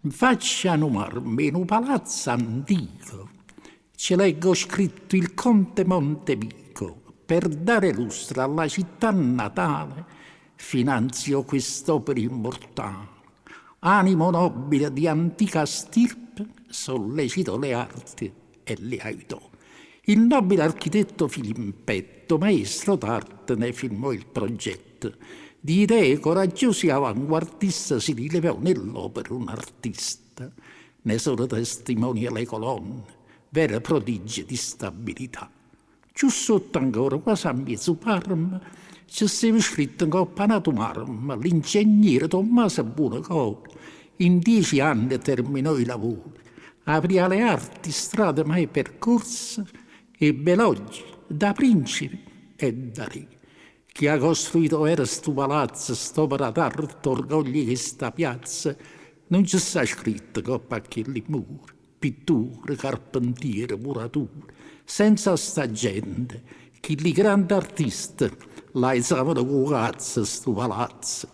Facciano marmi in un palazzo antico. Ci leggo scritto il conte Montevico. Per dare lustra alla città natale, finanzio quest'opera immortale. Animo nobile di antica stirpe, sollecito le arti e le aiutò. Il nobile architetto Filippetto, maestro d'arte, ne firmò il progetto. Di idee coraggiosi e avanguardista si rilevò nell'opera un artista. Ne sono testimonie le colonne, vere prodigi di stabilità. Giù sotto ancora, quasi a mezzo Parma, ci stava scritto in coppanato marmo, l'ingegnere Tommaso Buonocore. In 10 anni terminò i lavori, aprì alle arti strade mai percorse, ebbe elogi da principi e da re. Chi ha costruito era sto palazzo, st'opera d'arte, orgoglio di sta piazza, non ci sta scritto coppa che li mura, pitture, carpentiere, murature, senza sta gente, che li grandi artisti la usavano con cazzo sto palazzo.